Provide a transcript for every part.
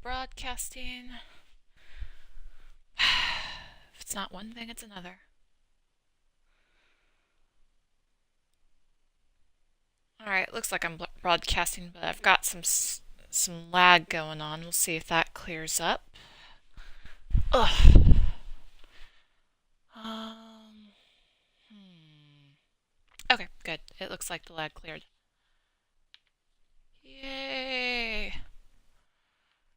Broadcasting. If it's not one thing, it's another. Alright, looks like I'm broadcasting, but I've got some lag going on. We'll see if that clears up. Ugh. Um, Okay, good. It looks like the lag cleared. Yay!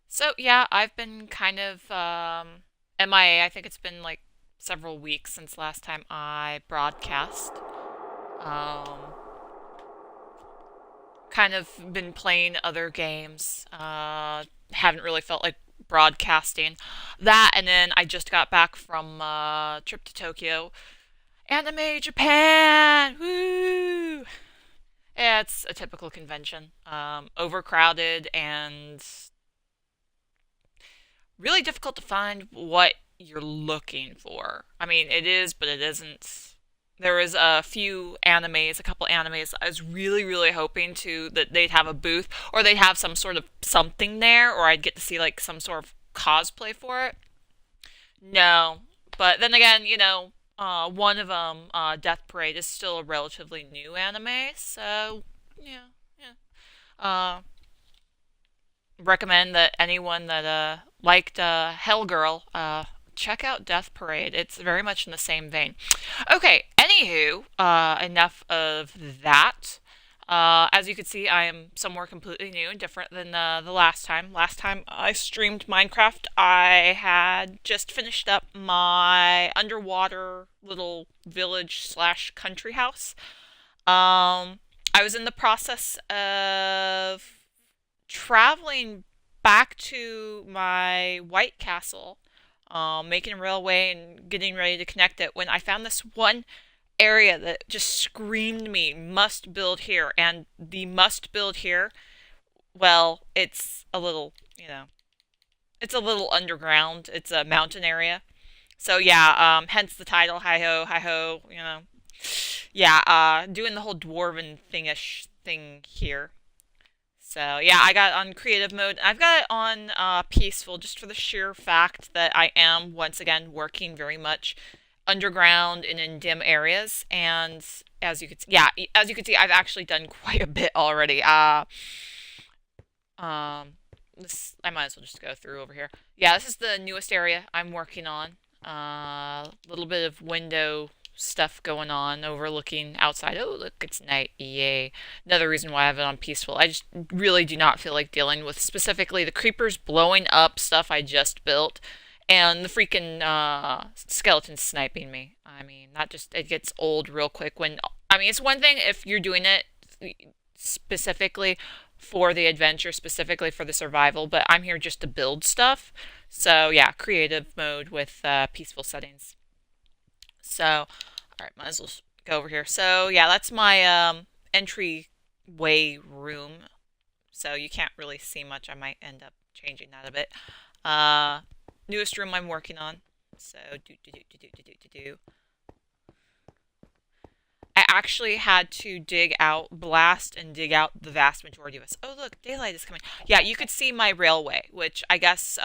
So yeah, I've been kind of MIA. I think it's been like several weeks since last time I broadcast. Um, Kind of been playing other games. Haven't really felt like broadcasting that, and then I just got back from trip to Tokyo. Anime Japan! Woo! Yeah, it's a typical convention. Overcrowded and really difficult to find what you're looking for. I mean, it is, but it isn't. There was a few animes, a couple animes. I was really, really hoping to that they'd have a booth or they'd have some sort of something there, or I'd get to see like some sort of cosplay for it. No, but then again, one of them, Death Parade, is still a relatively new anime, so yeah, yeah. Recommend that anyone that liked Hellgirl check out Death Parade. It's very much in the same vein. Okay, anywho, enough of that. As you can see, I am somewhere completely new and different than the last time. Last time I streamed Minecraft, I had just finished up my underwater little village slash country house. I was in the process of traveling back to my White Castle, making a railway and getting ready to connect it when I found this one area that just screamed me, must build here. And the must build here, well, it's a little, it's a little underground. It's a mountain area. So yeah, hence the title, hi ho, Yeah, doing the whole dwarven thingish thing here. So yeah, I got it on creative mode. I've got it on peaceful just for the sheer fact that I am once again working very much underground and in dim areas. And as you could see, yeah, as you can see, I've actually done quite a bit already. This I might as well just go through over here. Yeah, this is the newest area I'm working on. A little bit of window stuff going on, overlooking outside. Oh, look, it's night. Yay. Another reason why I have it on peaceful. I just really do not feel like dealing with specifically the creepers blowing up stuff I just built and the freaking skeletons sniping me. I mean, that just, it gets old real quick when, I mean, it's one thing if you're doing it specifically for the adventure, specifically for the survival, but I'm here just to build stuff. So yeah, creative mode with peaceful settings. So, all right, might as well go over here. So yeah, that's my entryway room. So you can't really see much. I might end up changing that a bit. Uh, Newest room I'm working on. So do. I actually had to blast and dig out the vast majority of us. Oh, look, daylight is coming. Yeah, you could see my railway, which I guess,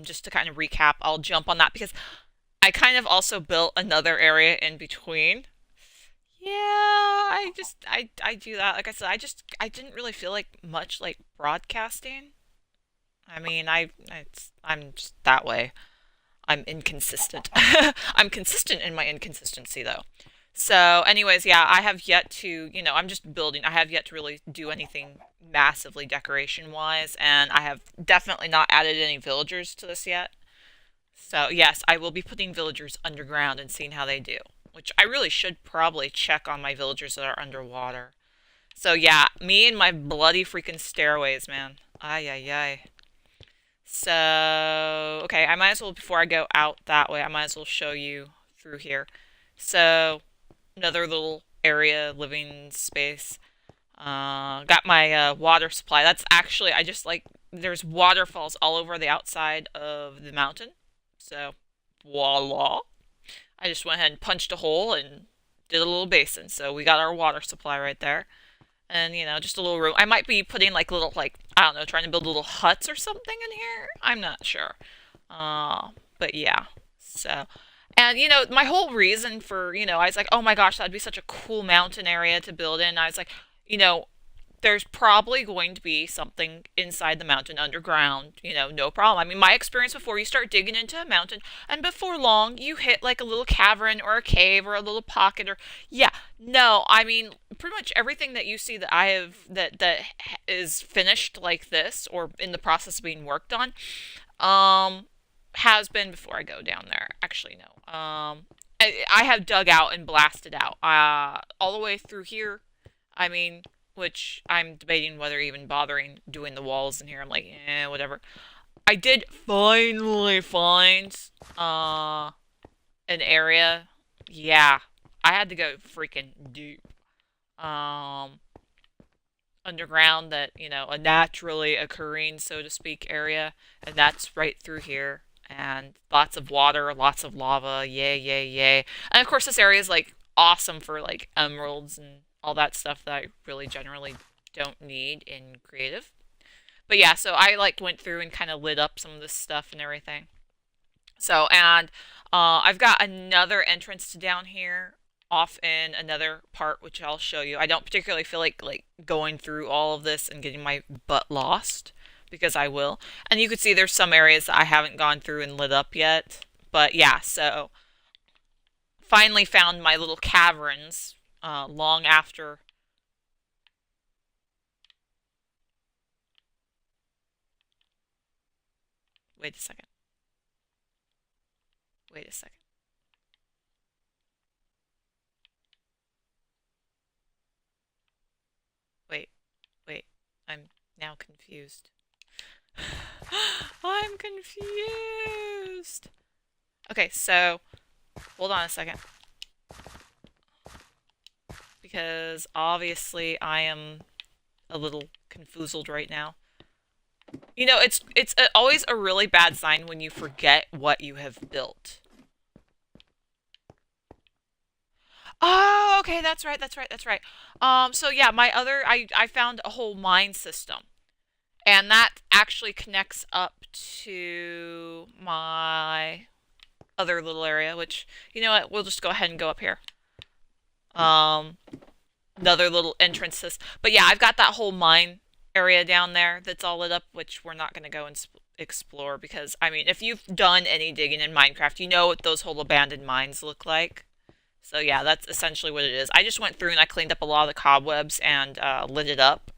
just to kind of recap, I'll jump on that because I kind of also built another area in between. Yeah, I do that. Like I said, I didn't really feel like much like broadcasting. I mean, I'm just that way. I'm inconsistent. I'm consistent in my inconsistency though. So, anyways, yeah, I have yet to, I'm just building. I have yet to really do anything massively decoration wise, and I have definitely not added any villagers to this yet. So, yes, I will be putting villagers underground and seeing how they do, which I really should probably check on my villagers that are underwater. So, yeah, me and my bloody freaking stairways, man. Ay, ay, ay. So, okay, I might as well, before I go out that way, I might as well show you through here. So, another little area, living space. Got my water supply. That's actually, I just like, there's waterfalls all over the outside of the mountain. So, voila. I just went ahead and punched a hole and did a little basin. So we got our water supply right there. And, just a little room. I might be putting like little, like, I don't know, trying to build little huts or something in here. I'm not sure. But yeah. So, and, my whole reason for, I was like, oh my gosh, that'd be such a cool mountain area to build in. I was like, you know, there's probably going to be something inside the mountain underground, no problem. I mean, my experience before, you start digging into a mountain, and before long, you hit like a little cavern or a cave or a little pocket or, yeah, no, I mean, pretty much everything that you see that I have that is finished like this or in the process of being worked on, um, has been before I go down there. Actually, no. I have dug out and blasted out, all the way through here. I mean, which I'm debating whether even bothering doing the walls in here. I'm like, whatever. I did finally find an area. Yeah, I had to go freaking deep. Um, Underground that, a naturally occurring, so to speak, area, and that's right through here. And lots of water, lots of lava, yay, yay, yay. And of course, this area is like awesome for like emeralds and all that stuff that I really generally don't need in creative. But yeah, so I like went through and kind of lit up some of this stuff and everything. So, and I've got another entrance to down here off in another part, which I'll show you. I don't particularly feel like going through all of this and getting my butt lost because I will. And you can see there's some areas that I haven't gone through and lit up yet. But yeah, so finally found my little caverns long after. Wait a second. Wait a second. Wait, wait. I'm now confused. I'm confused. Okay, so hold on a second. Because obviously I am a little confoozled right now. It's always a really bad sign when you forget what you have built. Oh, okay, that's right, that's right, that's right. So yeah, I found a whole mine system. And that actually connects up to my other little area, which, you know what, we'll just go ahead and go up here. Um, Another little entrances. But yeah, I've got that whole mine area down there that's all lit up, which we're not going to go and explore because, I mean, if you've done any digging in Minecraft, you know what those whole abandoned mines look like. So yeah, that's essentially what it is. I just went through and I cleaned up a lot of the cobwebs and lit it up.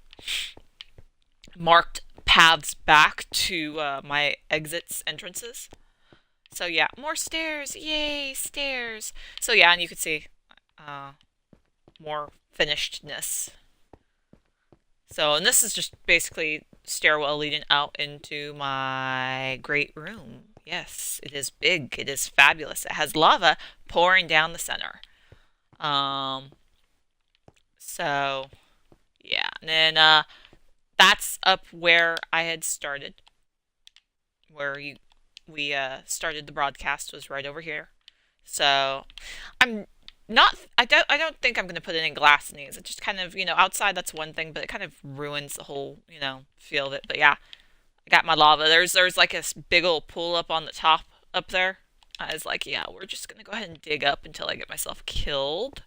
Marked paths back to my exits, entrances. So yeah, more stairs. Yay, stairs. So yeah, and you can see uh, more finishedness. So, and this is just basically stairwell leading out into my great room. Yes, it is big. It is fabulous. It has lava pouring down the center. Um, so yeah, and then that's up where I had started, where we started the broadcast was right over here. So I'm not I don't think I'm gonna put any glass in these. It just kind of, outside that's one thing, but it kind of ruins the whole, feel of it. But yeah, I got my lava. There's like a big old pool up on the top up there. I was like, yeah, we're just gonna go ahead and dig up until I get myself killed.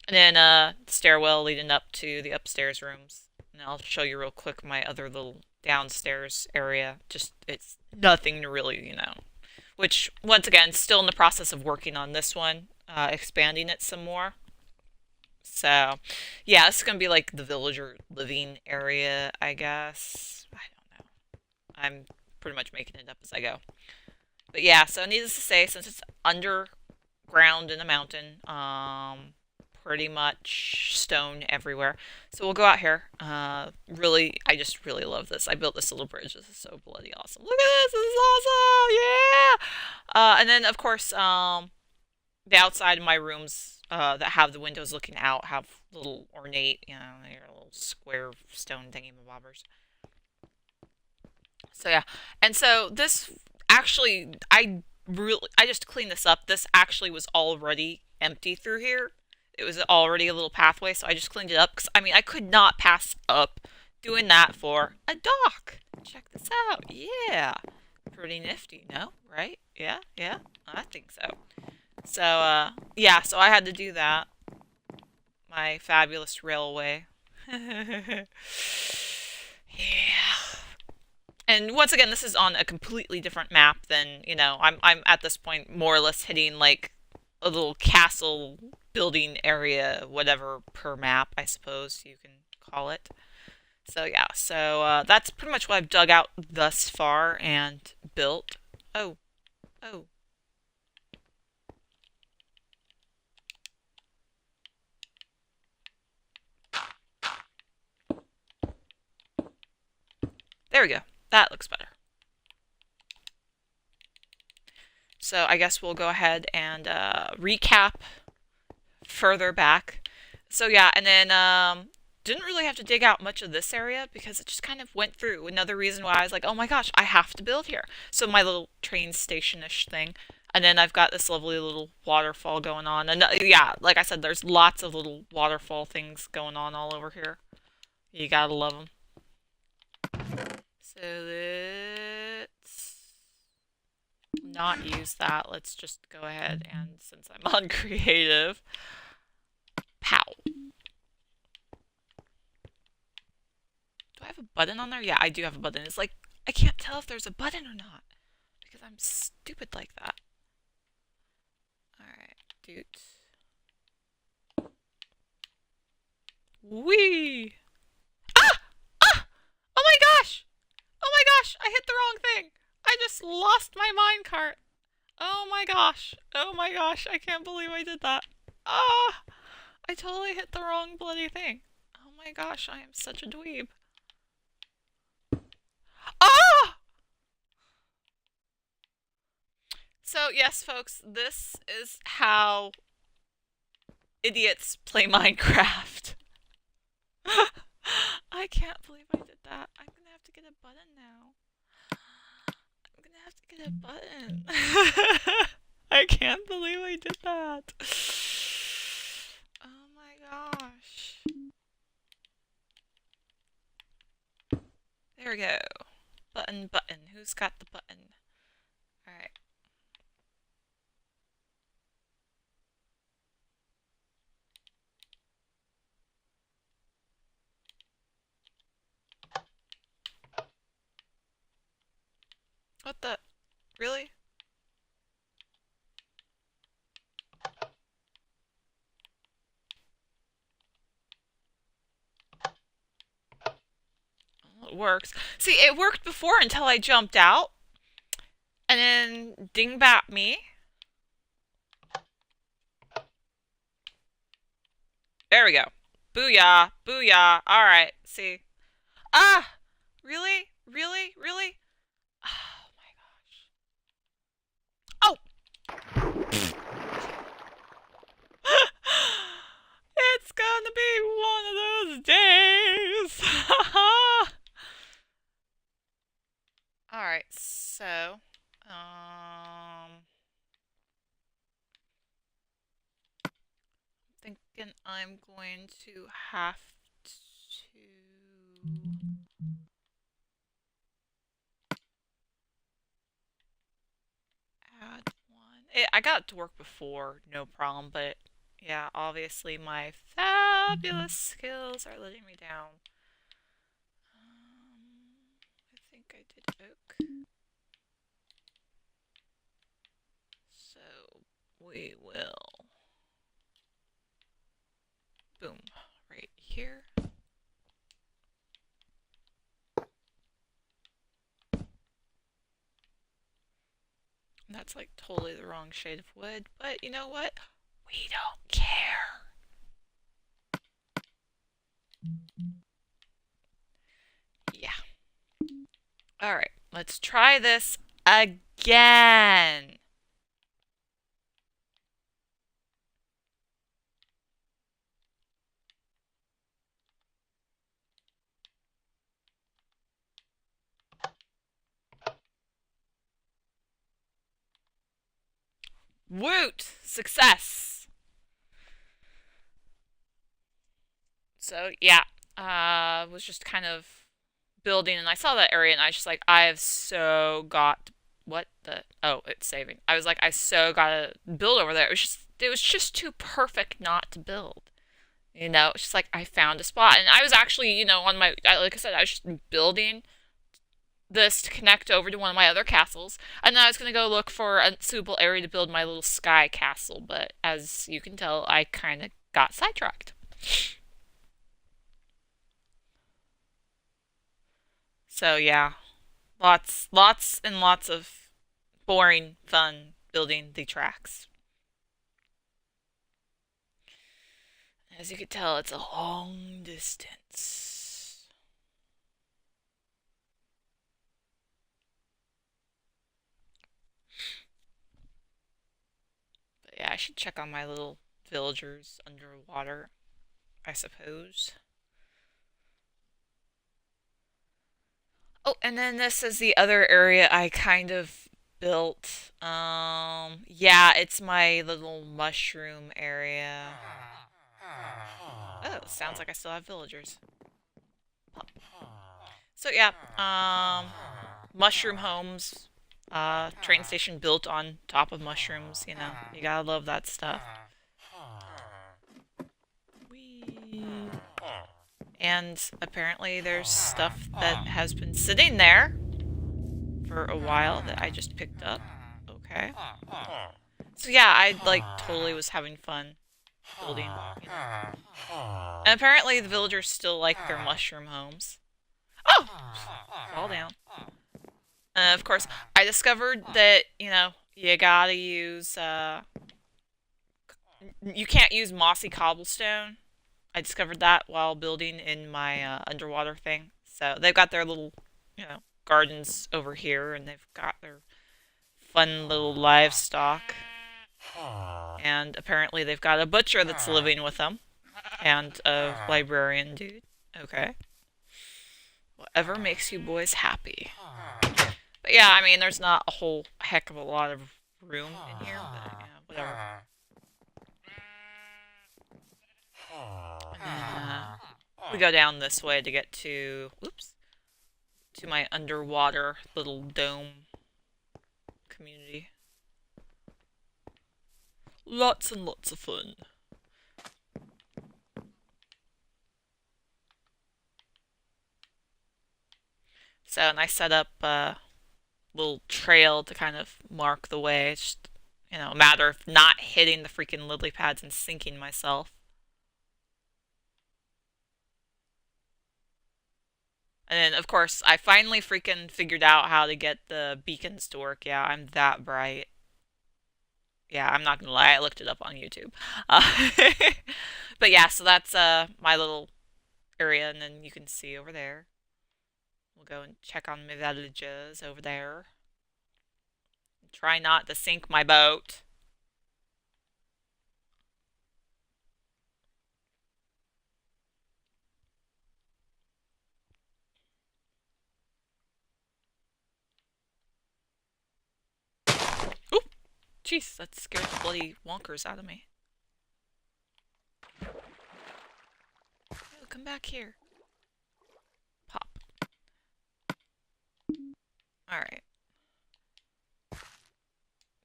And then stairwell leading up to the upstairs rooms. And I'll show you real quick my other little downstairs area. Just it's nothing to really, which once again, still in the process of working on this one, expanding it some more. So, yeah, this is gonna be like the villager living area, I guess. I don't know. I'm pretty much making it up as I go. But yeah, so needless to say, since it's underground in the mountain, pretty much stone everywhere. So we'll go out here. Really, I just really love this. I built this little bridge. This is so bloody awesome. Look at this. This is awesome. Yeah. And then of course, the outside of my rooms that have the windows looking out have little ornate, they're little square stone thingy bobbers. So yeah, and so this actually, I just cleaned this up. This actually was already empty through here. it was already a little pathway, so I just cleaned it up. Because, I mean, I could not pass up doing that for a dock. Check this out. Yeah. Pretty nifty, no? Right? Yeah, yeah. I think so. So, yeah, so I had to do that. My fabulous railway. Yeah. And once again, this is on a completely different map than, you know, I'm at this point more or less hitting like a little castle building area, whatever per map, I suppose you can call it. So yeah, so that's pretty much what I've dug out thus far and built. Oh, oh. There we go. That looks better. So I guess we'll go ahead and recap further back. So yeah, and then didn't really have to dig out much of this area because it just kind of went through. Another reason why I was like, oh my gosh, I have to build here. So my little train station-ish thing. And then I've got this lovely little waterfall going on. And yeah, like I said, there's lots of little waterfall things going on all over here. You gotta love them. So let's not use that. Let's just go ahead and, since I'm on creative, pow. Do I have a button on there? Yeah, I do have a button. It's like, I can't tell if there's a button or not because I'm stupid like that. Alright, dude. Whee! Ah! Ah! Oh my gosh! Oh my gosh! I hit the wrong thing! I just lost my minecart! Oh my gosh! Oh my gosh! I can't believe I did that! Ah! I totally hit the wrong bloody thing. Oh my gosh, I am such a dweeb. Ah! So, yes, folks, this is how idiots play Minecraft. I can't believe I did that. I'm gonna have to get a button now. I'm gonna have to get a button. I can't believe I did that. Oh my gosh. There we go. Button, button. Who's got the button? Alright. What the? Really? Well, it works. See, it worked before until I jumped out. And then dingbat me. There we go. Booyah. Booyah. Alright, see. Ah! Really? Really? Really? Oh my gosh. Oh! It's gonna be one of those days! Alright, so... thinking I'm going to have to add one. I got it to work before, no problem, but yeah, obviously my fabulous skills are letting me down. I think I did oak. So we will boom right here. That's like totally the wrong shade of wood, but you know what? We don't care. Yeah. Alright, let's try this again. Woot! Success! So yeah, was just kind of building, and I saw that area, and I was just like, I have so got what the oh, it's saving. I was like, I so gotta build over there. It was just too perfect not to build. It's just like I found a spot, and I was actually, on like I said, I was just building this to connect over to one of my other castles, and then I was gonna go look for a suitable area to build my little sky castle. But as you can tell, I kind of got sidetracked. So yeah, lots and lots of boring fun building the tracks. As you can tell, it's a long distance. But yeah, I should check on my little villagers underwater, I suppose. Oh, and then this is the other area I kind of built. Yeah, it's my little mushroom area. Oh, sounds like I still have villagers. So yeah, mushroom homes, train station built on top of mushrooms. You gotta love that stuff. Whee! And apparently there's stuff that has been sitting there for a while that I just picked up. Okay. So yeah, I like totally was having fun building. And apparently the villagers still like their mushroom homes. Oh! Fall down. Of course, I discovered that, you gotta use, you can't use mossy cobblestone. I discovered that while building in my underwater thing. So they've got their little, gardens over here, and they've got their fun little livestock. And apparently they've got a butcher that's living with them, and a librarian dude. Okay. Whatever makes you boys happy. But yeah, I mean, there's not a whole heck of a lot of room in here, but yeah, whatever. And then, we go down this way to get to, oops, to my underwater little dome community. Lots and lots of fun. So, and I set up a little trail to kind of mark the way. It's just, a matter of not hitting the freaking lily pads and sinking myself. And then, of course, I finally freaking figured out how to get the beacons to work. Yeah, I'm that bright. Yeah, I'm not gonna lie, I looked it up on YouTube. Uh, but yeah, so that's my little area, and then you can see over there. We'll go and check on my villages over there. Try not to sink my boat. Oop! Jeez, that scared the bloody wonkers out of me. Oh, come back here. Pop. Alright.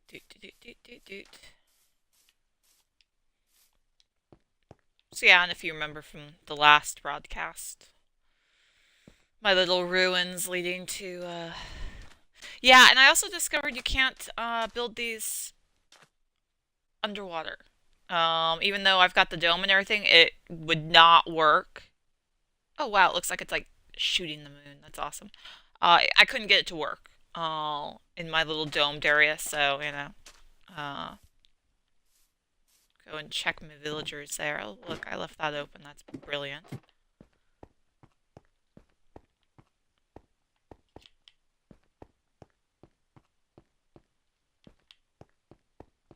Doot, doot, doot, doot, doot. So yeah, and if you remember from the last broadcast, my little ruins leading to, yeah, and I also discovered you can't, build these underwater. Even though I've got the dome and everything, it would not work. Oh wow, it looks like it's like shooting the moon. That's awesome. I couldn't get it to work, in my little domed area, so, uh, go and check my villagers there. Oh, look, I left that open. That's brilliant.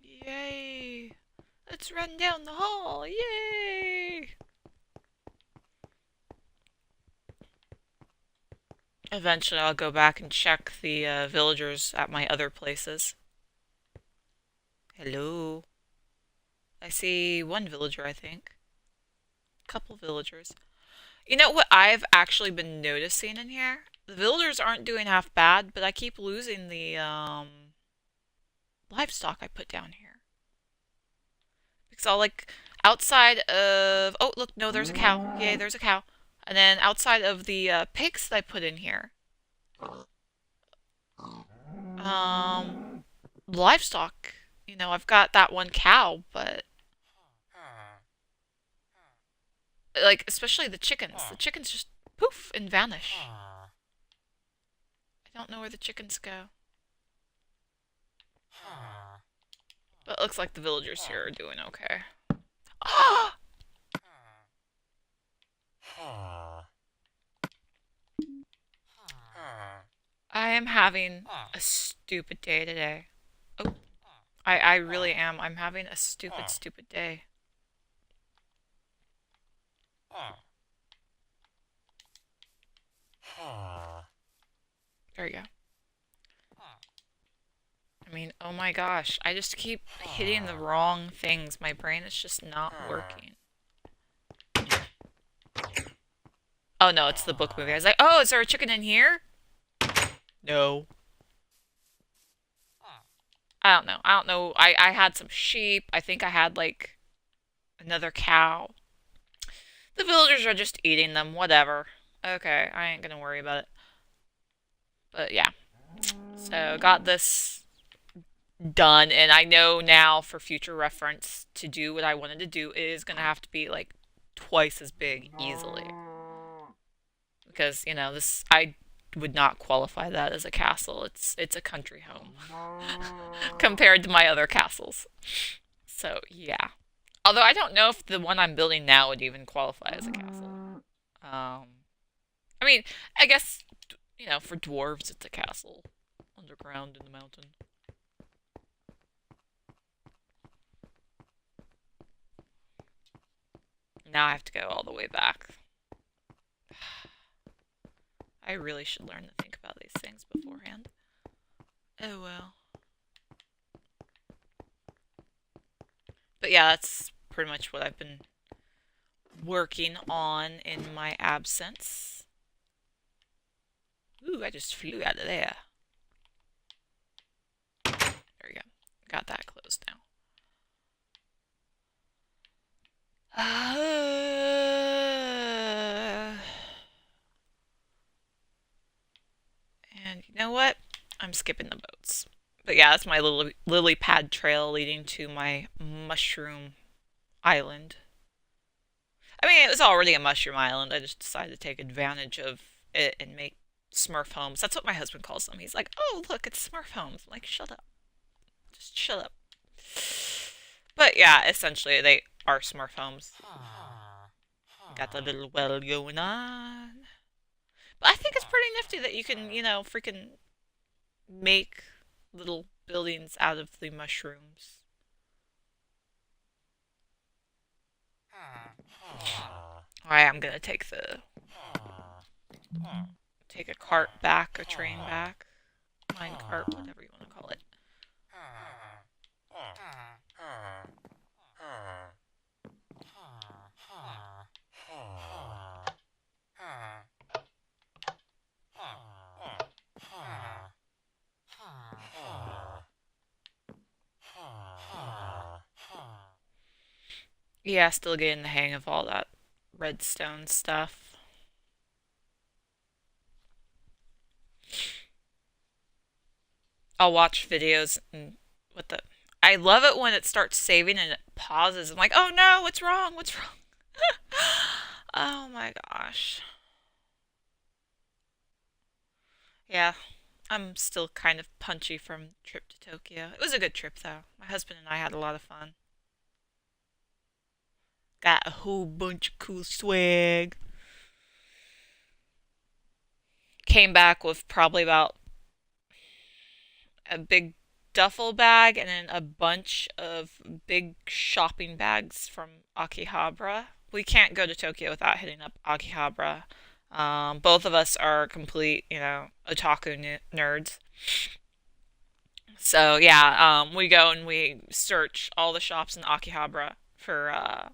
Yay! Let's run down the hall! Yay! Eventually, I'll go back and check the villagers at my other places. Hello. I see one villager, I think. Couple villagers. You know what I've actually been noticing in here? The villagers aren't doing half bad, but I keep losing the livestock I put down here. Because I'll like outside of oh look, no, there's a cow. Yay, there's a cow. And then outside of the pigs that I put in here, um, livestock. You know, I've got that one cow, but like especially the chickens. The chickens just poof and vanish. I don't know where the chickens go. But it looks like the villagers here are doing okay. Ah! I am having a stupid day today. Oh, I really am. I'm having a stupid, stupid day. There you go. I mean, oh my gosh. I just keep hitting the wrong things. My brain is just not working. Oh no, it's the book movie. I was like, oh, is there a chicken in here? No. I don't know. I don't know. I had some sheep. I think I had like another cow. The villagers are just eating them. Whatever. Okay, I ain't gonna worry about it. But yeah. So got this done, and I know now for future reference to do what I wanted to do is gonna have to be like twice as big easily. Because, you know, this I would not qualify that as a castle. It's a country home compared to my other castles. So, yeah. Although I don't know if the one I'm building now would even qualify as a castle. I mean, I guess, you know, for dwarves it's a castle underground in the mountain. Now I have to go all the way back. I really should learn to think about these things beforehand. Oh well. But yeah, that's pretty much what I've been working on in my absence. Ooh, I just flew out of there. There we go. Got that closed now. And you know what? I'm skipping the boats. But yeah, that's my lily pad trail leading to my mushroom island. I mean, it was already a mushroom island. I just decided to take advantage of it and make Smurf homes. That's what my husband calls them. He's like, oh, look, it's Smurf homes. I'm like, shut up. Just shut up. But yeah, essentially, they are Smurf homes. Got the little well going on. But I think it's pretty nifty that you can, you know, freaking make little buildings out of the mushrooms. Alright, I'm gonna take a cart back, a train back, mine cart, whatever you want to call it. Yeah, still getting the hang of all that redstone stuff. I'll watch videos and what the I love it when it starts saving and it pauses. I'm like, oh no, what's wrong? What's wrong? Oh my gosh. Yeah, I'm still kind of punchy from trip to Tokyo. It was a good trip though. My husband and I had a lot of fun. Got a whole bunch of cool swag. Came back with probably about a big duffel bag and then a bunch of big shopping bags from Akihabara. We can't go to Tokyo without hitting up Akihabara. Both of us are complete, you know, otaku nerds. So yeah, we go and we search all the shops in Akihabara for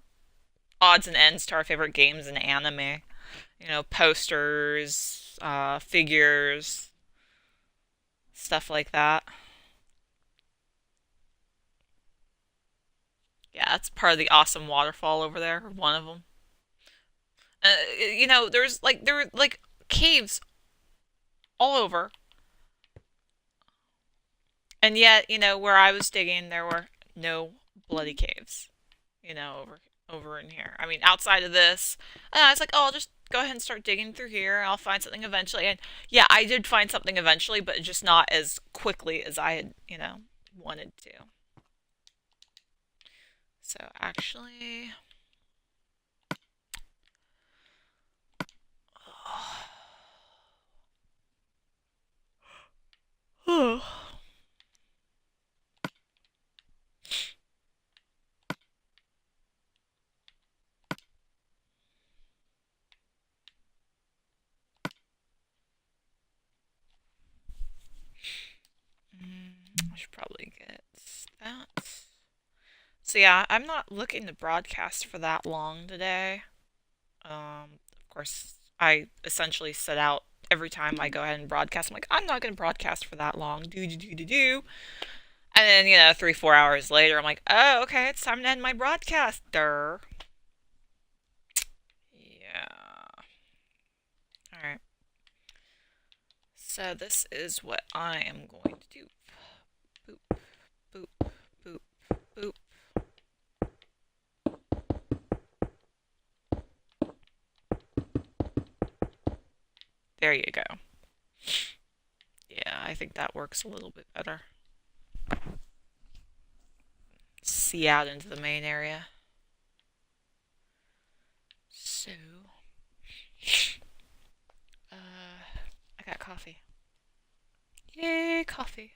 odds and ends to our favorite games and anime. Posters, figures, stuff like that. Yeah, that's part of the awesome waterfall over there. One of them. There were like caves all over, and yet where I was digging, there were no bloody caves. Over in here. I mean, outside of this, I was like, oh, I'll just go ahead and start digging through here. I'll find something eventually. And yeah, I did find something eventually, but just not as quickly as I had, wanted to. So actually, I should probably get that. So yeah, I'm not looking to broadcast for that long today. Of course, I essentially set out every time I go ahead and broadcast. I'm like, I'm not going to broadcast for that long. Do do do do do. And then 3 4 hours later, I'm like, oh, okay, it's time to end my broadcast. Durr. Yeah. All right. So this is what I am going to do. Boop, boop, boop, boop. There you go. Yeah, I think that works a little bit better. See out into the main area. So, I got coffee. Yay, coffee.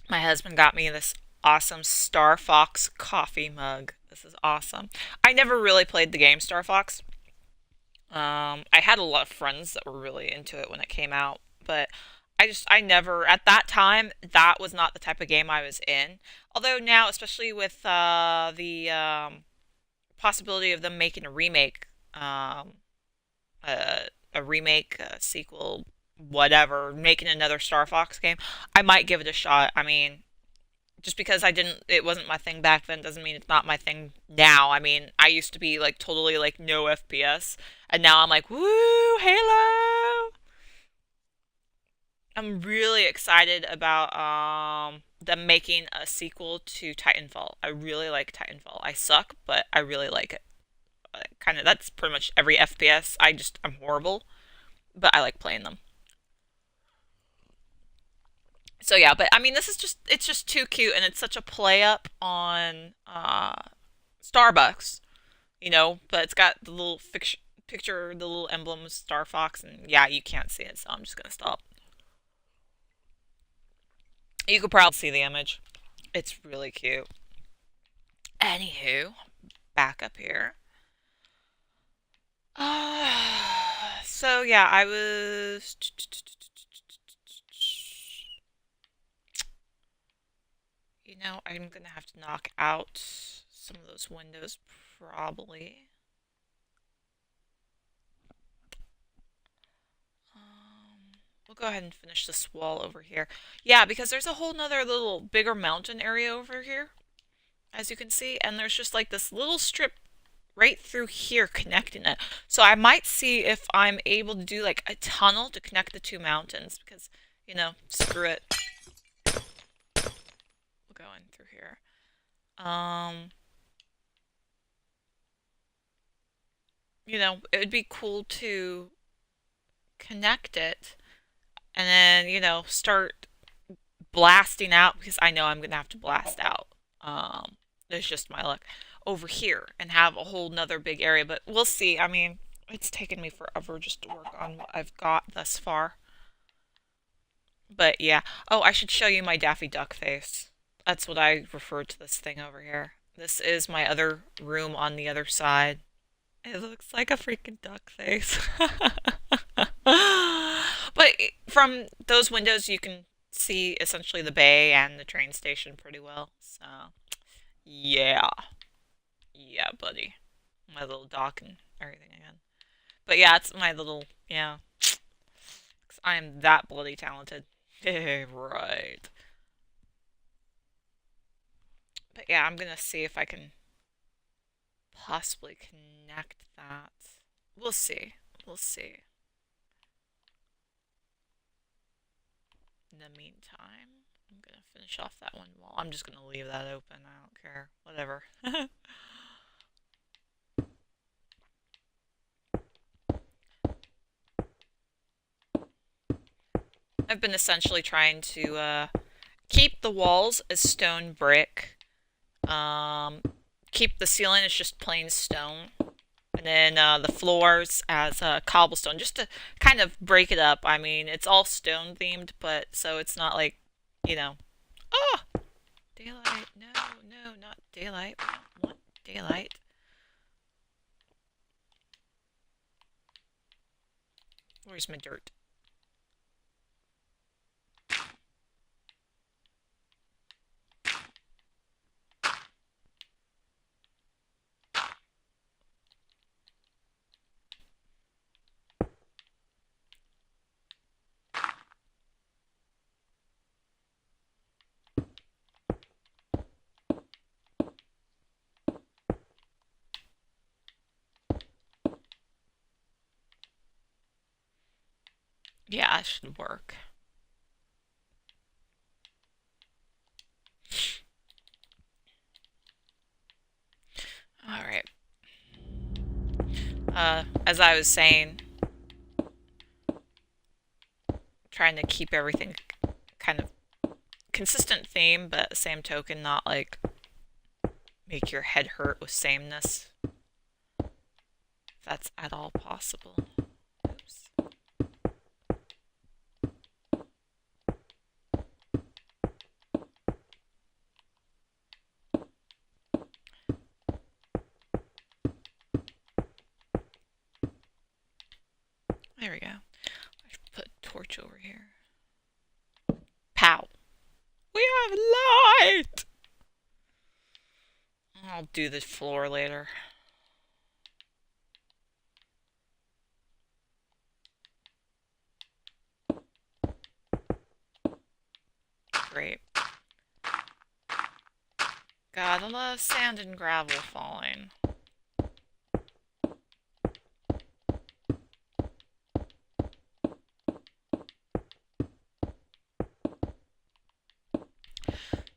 My husband got me this awesome Star Fox coffee mug. This is awesome. I never really played the game Star Fox. I had a lot of friends that were really into it when it came out, but I never, at that time, that was not the type of game I was in. Although now, especially with the possibility of them making a remake, a sequel, whatever, making another Star Fox game, I might give it a shot. I mean, just because it wasn't my thing back then doesn't mean it's not my thing now. I mean, I used to be like totally like no FPS, and now I'm like, woo, Halo! I'm really excited about them making a sequel to Titanfall. I really like Titanfall. I suck, but I really like it. Kind of that's pretty much every FPS. I'm horrible, but I like playing them. So yeah, but I mean this is just it's just too cute and it's such a play up on Starbucks, but it's got the little picture, the little emblem of Star Fox, and yeah, you can't see it, so I'm just gonna stop. You could probably see the image. It's really cute. Anywho, back up here. So yeah, I was. I'm gonna have to knock out some of those windows probably. We'll go ahead and finish this wall over here. Yeah, because there's a whole nother little bigger mountain area over here, as you can see, and there's just like this little strip right through here connecting it. So I might see if I'm able to do like a tunnel to connect the two mountains because, screw it. We'll go in through here. It would be cool to connect it and then, start blasting out because I know I'm gonna have to blast out. It's just my luck over here and have a whole nother big area, but we'll see. I mean, it's taken me forever just to work on what I've got thus far. But yeah. Oh, I should show you my Daffy Duck face. That's what I refer to this thing over here. This is my other room on the other side. It looks like a freaking duck face. But from those windows, you can see essentially the bay and the train station pretty well. So, Yeah. Yeah, buddy. My little dock and everything again. But yeah, it's my little, yeah. 'Cause I'm that bloody talented. Right. But yeah, I'm gonna see if I can possibly connect that. We'll see. We'll see. In the meantime, I'm gonna finish off that one wall. I'm just gonna leave that open. I don't care. Whatever. I've been essentially trying to keep the walls as stone brick. Um, Keep the ceiling as just plain stone. And then the floors as cobblestone, just to kind of break it up. I mean, it's all stone themed, but so it's not like, you know, oh, daylight. No, no, not daylight. We don't want daylight. Where's my dirt? Yeah, it should work. All right. As I was saying, trying to keep everything kind of consistent theme, but at the same token, not like make your head hurt with sameness. If that's at all possible. Oops. There we go. I should put a torch over here. Pow! We have light! I'll do the floor later. Great. Gotta love sand and gravel falling.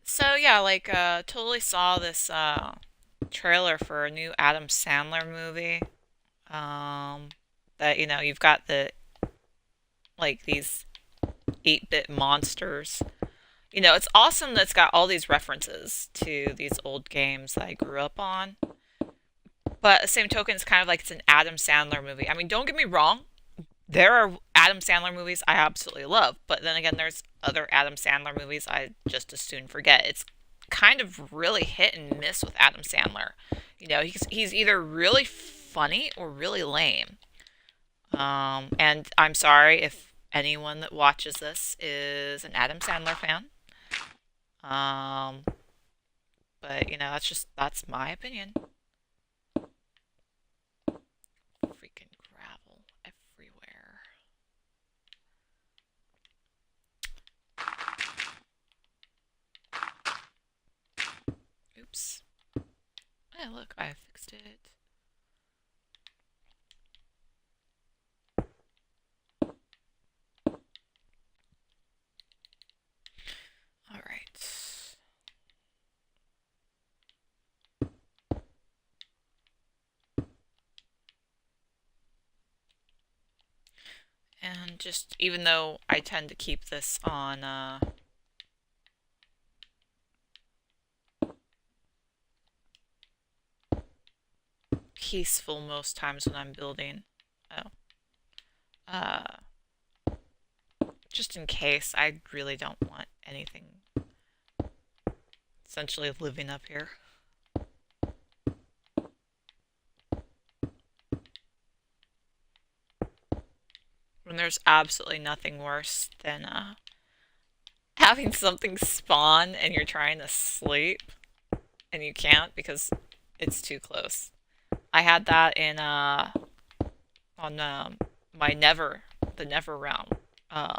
So yeah, like totally saw this trailer for a new Adam Sandler movie. Um that you've got the like these 8-bit monsters. It's awesome that it's got all these references to these old games that I grew up on. But at the same token, it's kind of like it's an Adam Sandler movie. I mean, don't get me wrong, there are Adam Sandler movies I absolutely love, but then again, there's other Adam Sandler movies I just as soon forget. It's kind of really hit and miss with Adam Sandler. He's either really funny or really lame. And I'm sorry if anyone that watches this is an Adam Sandler fan. Um, but that's my opinion. Freaking gravel everywhere. Oops. Hey, look, I fixed it. All right. And just, even though I tend to keep this on peaceful most times when I'm building. Oh. Uh, just in case, I really don't want anything essentially living up here. When there's absolutely nothing worse than having something spawn and you're trying to sleep. and you can't because it's too close. I had that in on my Never, the Never um,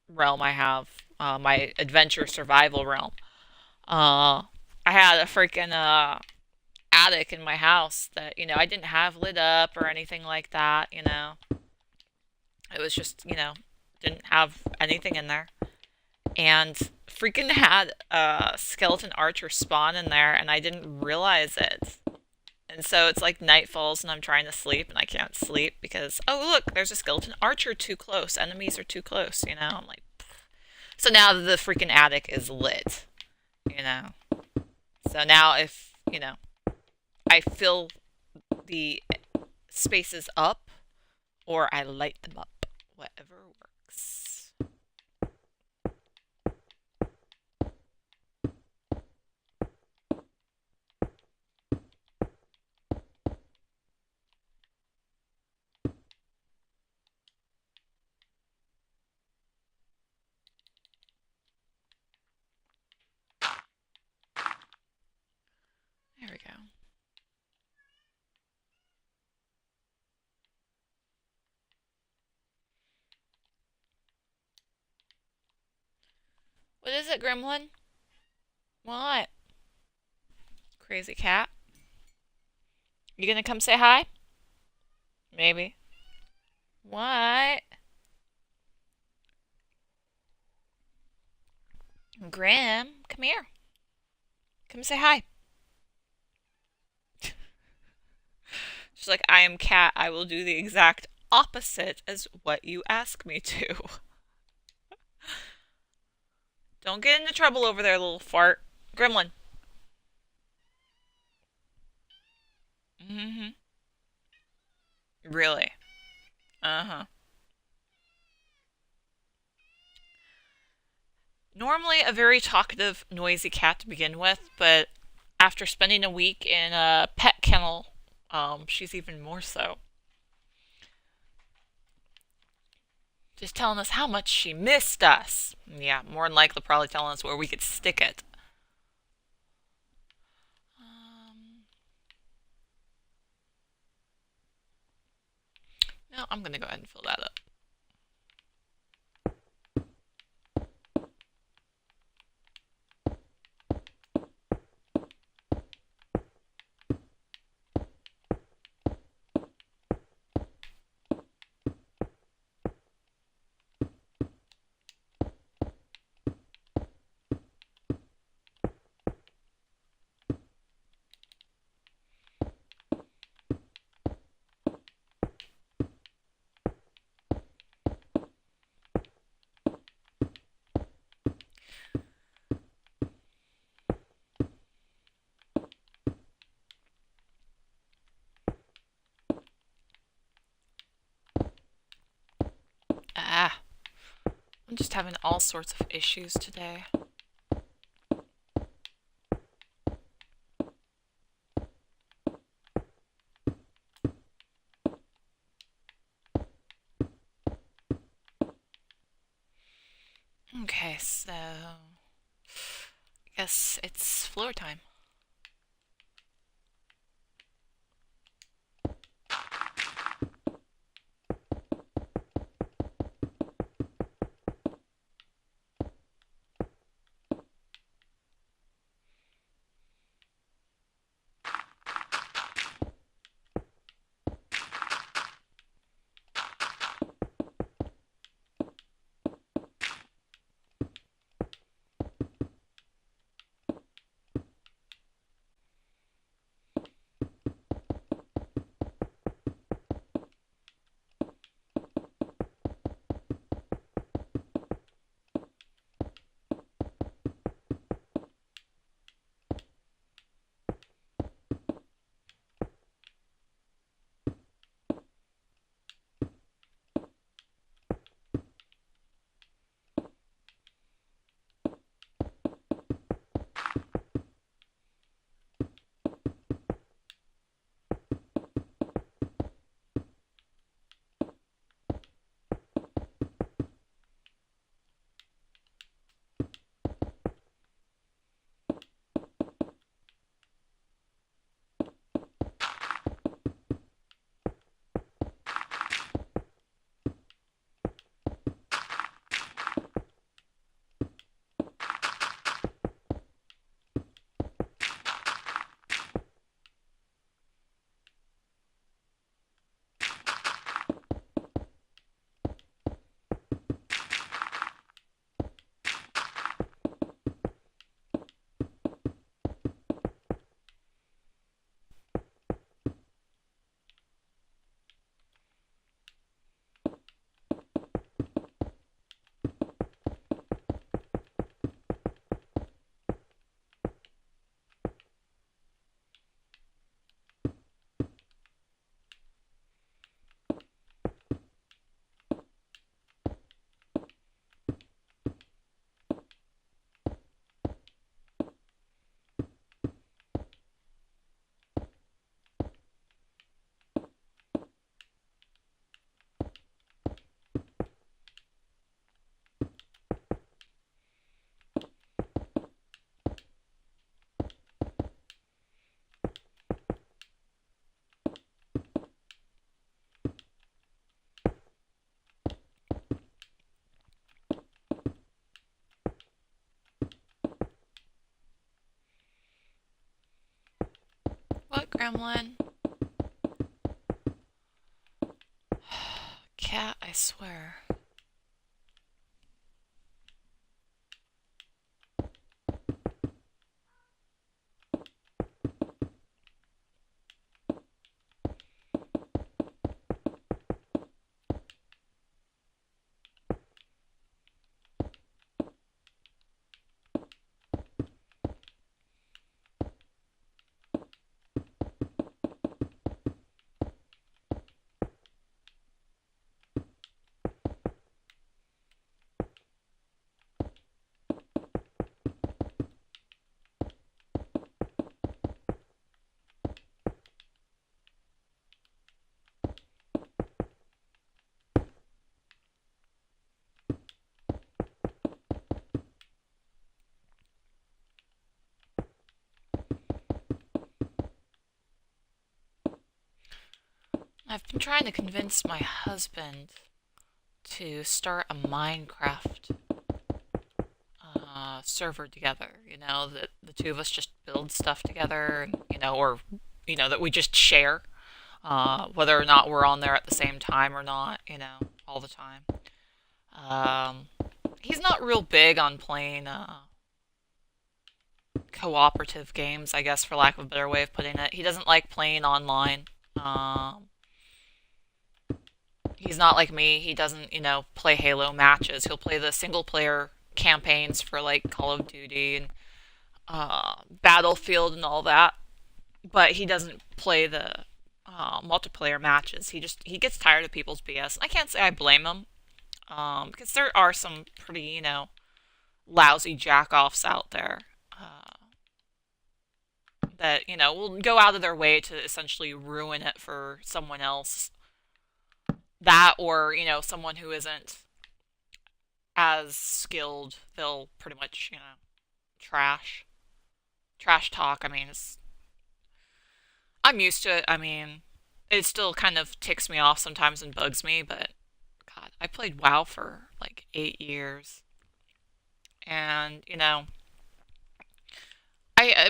realm. I have my adventure survival realm. Uh, I had a freaking attic in my house that I didn't have lit up or anything like that. It was just didn't have anything in there, and freaking had a skeleton archer spawn in there, and I didn't realize it. And so it's like night falls and I'm trying to sleep and I can't sleep because, oh, look, there's a skeleton archer too close. Enemies are too close, I'm like, so now the freaking attic is lit, you know. So now if, I fill the spaces up or I light them up, whatever works. There we go. What is it, Gremlin? What? Crazy cat? You gonna come say hi? Maybe. What? Grim, come here. Come say hi. She's like, I am cat. I will do the exact opposite as what you ask me to. Don't get into trouble over there, little fart. Gremlin. Mm-hmm. Really? Uh-huh. Normally a very talkative, noisy cat to begin with, but after spending a week in a pet kennel, she's even more so. Just telling us how much she missed us. Yeah, more than likely probably telling us where we could stick it. No, I'm gonna go ahead and fill that up. Ah, I'm just having all sorts of issues today. Okay, so I guess it's floor time. What, Gremlin? Cat, I swear. I've been trying to convince my husband to start a Minecraft server together. That the two of us just build stuff together, and, or that we just share, whether or not we're on there at the same time or not. All the time. Um, he's not real big on playing cooperative games, I guess, for lack of a better way of putting it. He doesn't like playing online. Um, he's not like me. He doesn't, play Halo matches. He'll play the single player campaigns for like Call of Duty and Battlefield and all that. But he doesn't play the multiplayer matches. He gets tired of people's BS. And I can't say I blame him, because there are some pretty, lousy jackoffs out there that will go out of their way to essentially ruin it for someone else. That, or someone who isn't as skilled, they'll pretty much trash trash talk. I mean, I'm used to it. I mean, it still kind of ticks me off sometimes and bugs me, but God, I played WoW for like 8 years, and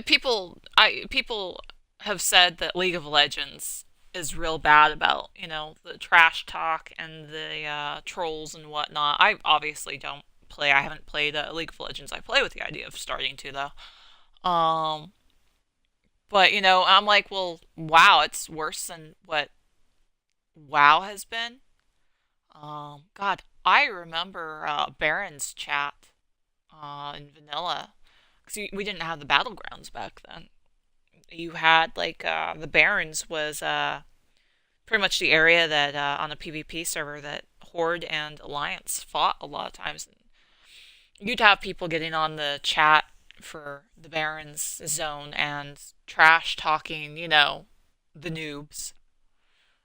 people have said that League of Legends is real bad about the trash talk and the trolls and whatnot. I obviously don't play. I haven't played League of Legends. I play with the idea of starting to though. But I'm like, well, wow, it's worse than what WoW has been. God, I remember Baron's chat in vanilla, because we didn't have the battlegrounds back then. You had like the Barrens was pretty much the area that on a PvP server that Horde and Alliance fought a lot of times. You'd have people getting on the chat for the Barrens zone and trash talking, the noobs.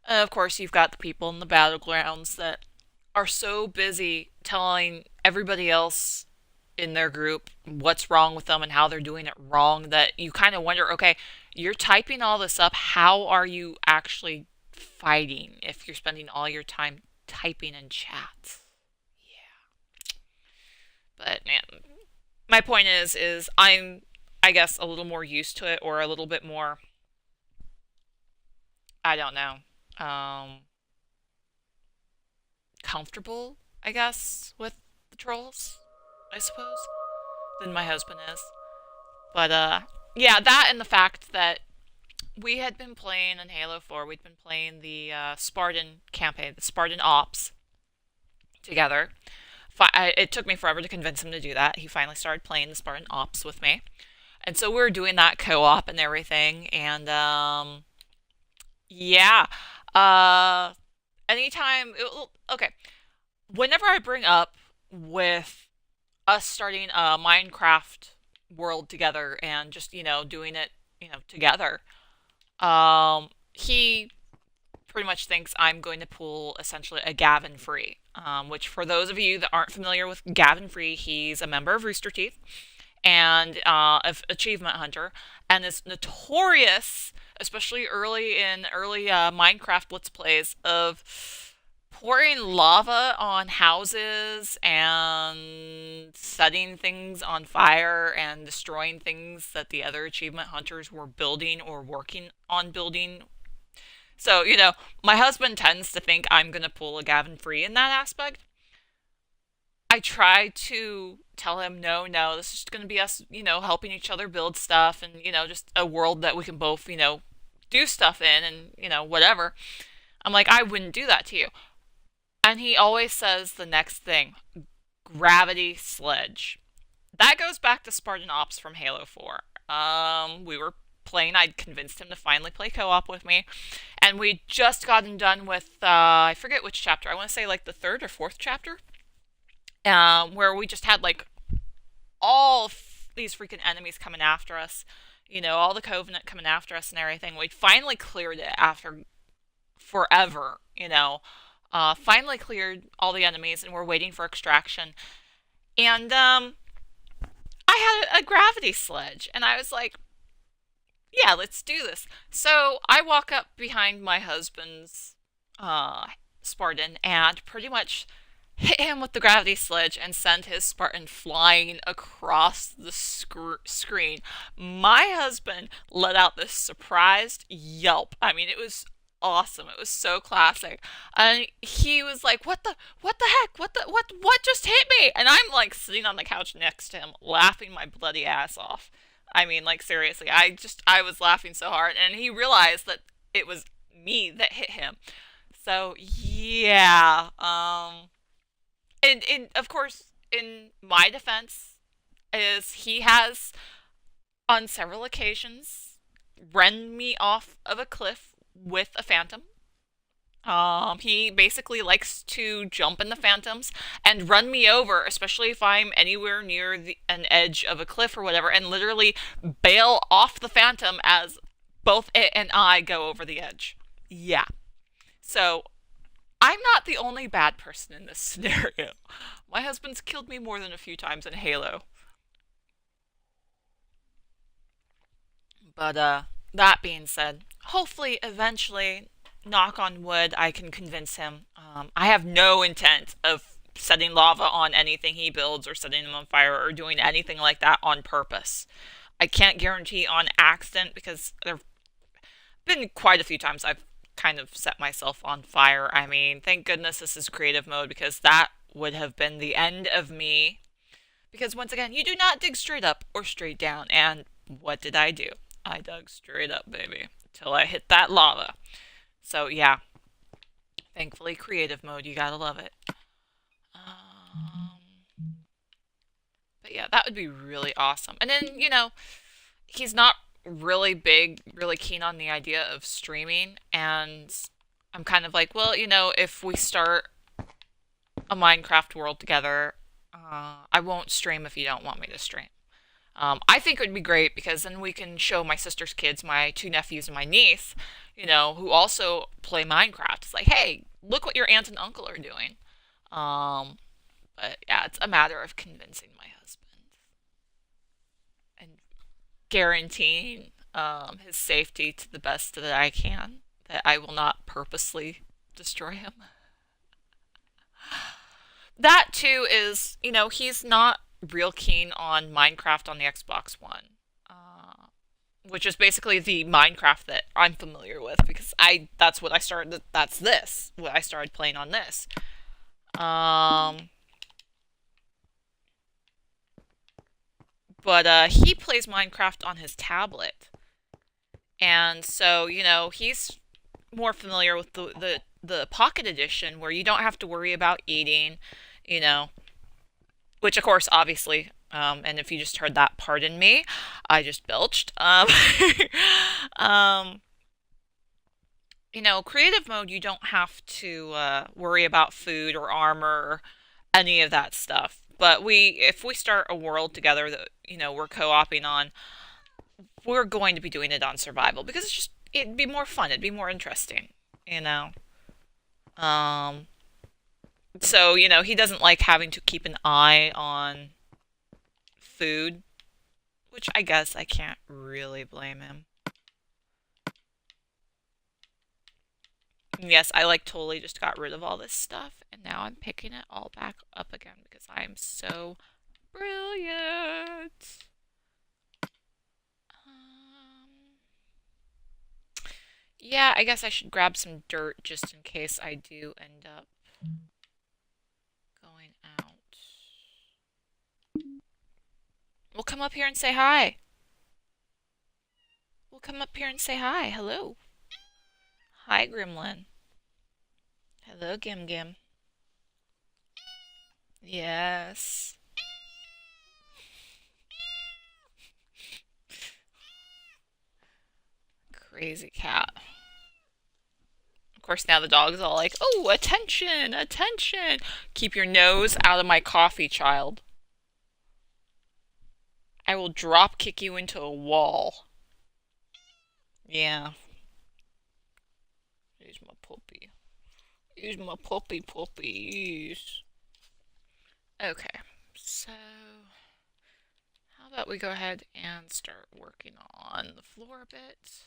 And of course, you've got the people in the battlegrounds that are so busy telling everybody else in their group what's wrong with them and how they're doing it wrong that you kind of wonder, okay, you're typing all this up. How are you actually fighting if you're spending all your time typing in chat? Yeah. But man, my point is I'm, I guess, a little more used to it, or a little bit more, I don't know, comfortable, I guess, with the trolls, I suppose, than my husband is. But yeah, that and the fact that we had been playing in Halo 4, we'd been playing the Spartan campaign, the Spartan Ops together. It took me forever to convince him to do that. He finally started playing the Spartan Ops with me. And so we were doing that co-op and everything. And yeah, uh, anytime, okay, whenever I bring up with us starting a Minecraft world together and just, doing it, together, he pretty much thinks I'm going to pull essentially a Gavin Free. Which, for those of you that aren't familiar with Gavin Free, he's a member of Rooster Teeth and of Achievement Hunter, and is notorious, especially early in early Minecraft Let's Plays, of pouring lava on houses and setting things on fire and destroying things that the other achievement hunters were building or working on building. So, my husband tends to think I'm going to pull a Gavin Free in that aspect. I try to tell him, no, no, this is going to be us, helping each other build stuff and, just a world that we can both, do stuff in and, whatever. I'm like, I wouldn't do that to you. And he always says the next thing, gravity sledge. That goes back to Spartan Ops from Halo 4. We were playing, I'd convinced him to finally play co-op with me. And we'd just gotten done with, I forget which chapter, I want to say like the third or fourth chapter, where we just had like all these freaking enemies coming after us. All the Covenant coming after us and everything. We'd finally cleared it after forever, finally cleared all the enemies and we're waiting for extraction. And I had a gravity sledge and I was like, yeah, let's do this. So I walk up behind my husband's Spartan and pretty much hit him with the gravity sledge and send his Spartan flying across the screen. My husband let out this surprised yelp. I mean, it was awesome. It was so classic. And he was like, what the heck? What just hit me?" And I'm like sitting on the couch next to him, laughing my bloody ass off. I mean, like seriously, I was laughing so hard and he realized that it was me that hit him. So, yeah, and of course, in my defense, is he has on several occasions run me off of a cliff with a phantom. He basically likes to jump in the phantoms and run me over, especially if I'm anywhere near an edge of a cliff or whatever, and literally bail off the phantom as both it and I go over the edge. Yeah. So I'm not the only bad person in this scenario. My husband's killed me more than a few times in Halo. But that being said, hopefully eventually, knock on wood, I can convince him. I have no intent of setting lava on anything he builds or setting him on fire or doing anything like that on purpose. I can't guarantee on accident because there have been quite a few times I've kind of set myself on fire. I mean, thank goodness this is creative mode because that would have been the end of me. Because once again, you do not dig straight up or straight down. And what did I do? I dug straight up, baby, till I hit that lava. So yeah, thankfully creative mode, you gotta love it. Um, but yeah, that would be really awesome. And then, he's not really big, really keen on the idea of streaming, and I'm kind of like, well, if we start a Minecraft world together, I won't stream if you don't want me to stream. I think it would be great because then we can show my sister's kids, my two nephews and my niece, who also play Minecraft. It's like, hey, look what your aunt and uncle are doing. But yeah, it's a matter of convincing my husband and guaranteeing his safety to the best that I can, that I will not purposely destroy him. That too is, he's not real keen on Minecraft on the Xbox One, which is basically the Minecraft that I'm familiar with because that's what I started. That's this what I started playing on this. But he plays Minecraft on his tablet, and so he's more familiar with the Pocket Edition where you don't have to worry about eating, you know, which of course, obviously, and if you just heard that, pardon me, I just belched. Um, creative mode, you don't have to worry about food or armor or any of that stuff. But if we start a world together that, we're co-oping on, we're going to be doing it on survival because it'd be more fun, it'd be more interesting, you know. Um, so, he doesn't like having to keep an eye on food, which I guess I can't really blame him. Yes, I like totally just got rid of all this stuff and now I'm picking it all back up again because I am so brilliant. Um, yeah, I guess I should grab some dirt just in case I do end up going out. We'll come up here and say hi. We'll come up here and say hi. Hello. Hi, Gremlin. Hello, Gim Gim. Yes. Crazy cat. Of course, now the dog's all like, oh, attention, attention. Keep your nose out of my coffee, child. I will drop kick you into a wall. Yeah. Here's my puppy. Here's my puppies. Okay, so how about we go ahead and start working on the floor a bit.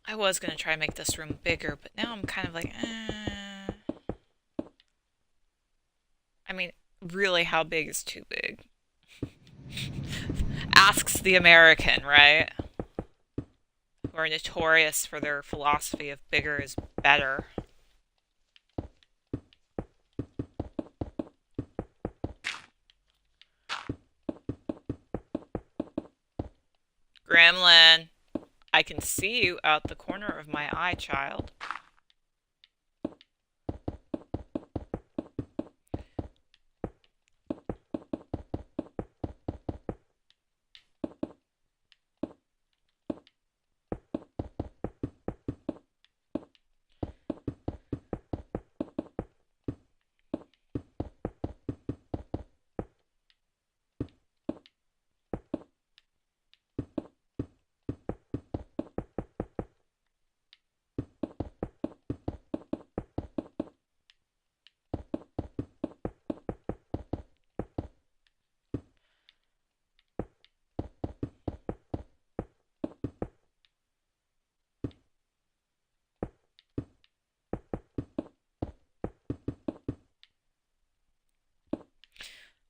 I was going to try and make this room bigger, but now I'm kind of like, I mean, really, how big is too big? Asks the American, right? Who are notorious for their philosophy of bigger is better. Gremlin, I can see you out the corner of my eye, child.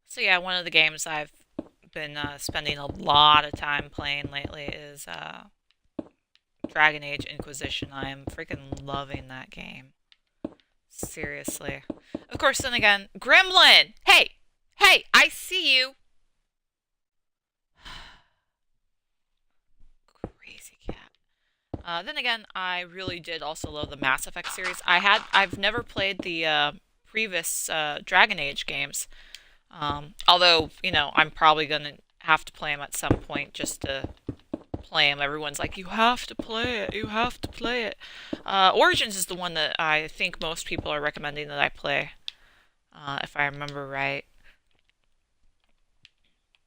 So yeah, one of the games I've been spending a lot of time playing lately is Dragon Age Inquisition. I am freaking loving that game. Seriously. Of course, then again, Gremlin! Hey! Hey, I see you! Crazy cat. Then again, I really did also love the Mass Effect series. I've never played the previous Dragon Age games. Although, I'm probably gonna have to play them at some point just to play them. Everyone's like, you have to play it, you have to play it. Origins is the one that I think most people are recommending that I play, if I remember right.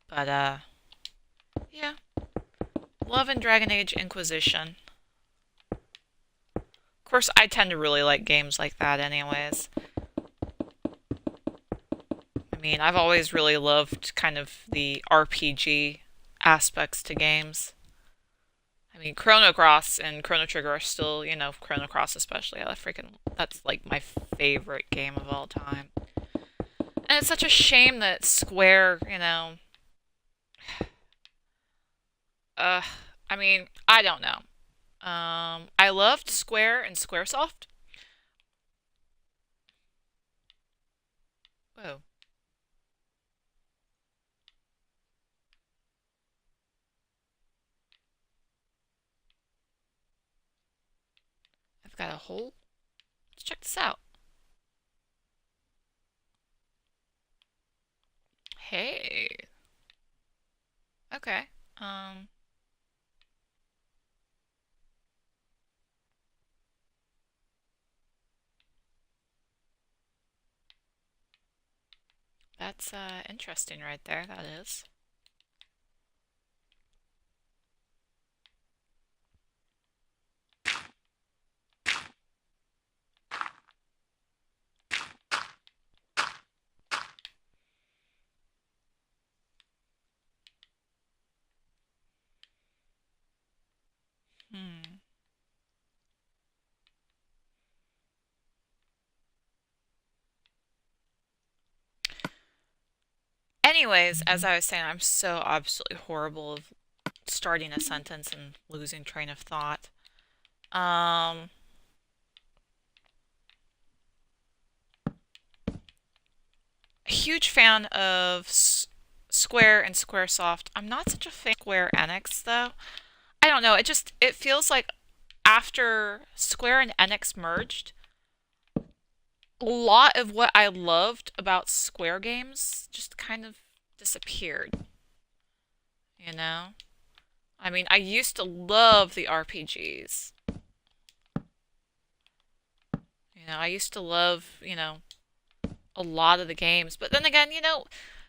But, yeah. Love and Dragon Age Inquisition. Of course, I tend to really like games like that anyways. I mean, I've always really loved kind of the RPG aspects to games. I mean, Chrono Cross and Chrono Trigger are still, Chrono Cross especially. That's like my favorite game of all time. And it's such a shame that Square, uh, I mean, I don't know. I loved Square and Squaresoft. Whoa. I've got a hole. Let's check this out. Hey. Okay. That's interesting right there. That is. Anyways, as I was saying, I'm so absolutely horrible of starting a sentence and losing train of thought. Um, a huge fan of Square and Squaresoft. I'm not such a fan of Square Enix though. I don't know. It feels like after Square and Enix merged, a lot of what I loved about Square games just kind of disappeared, you know? I mean, I used to love the RPGs. I used to love, a lot of the games. But then again,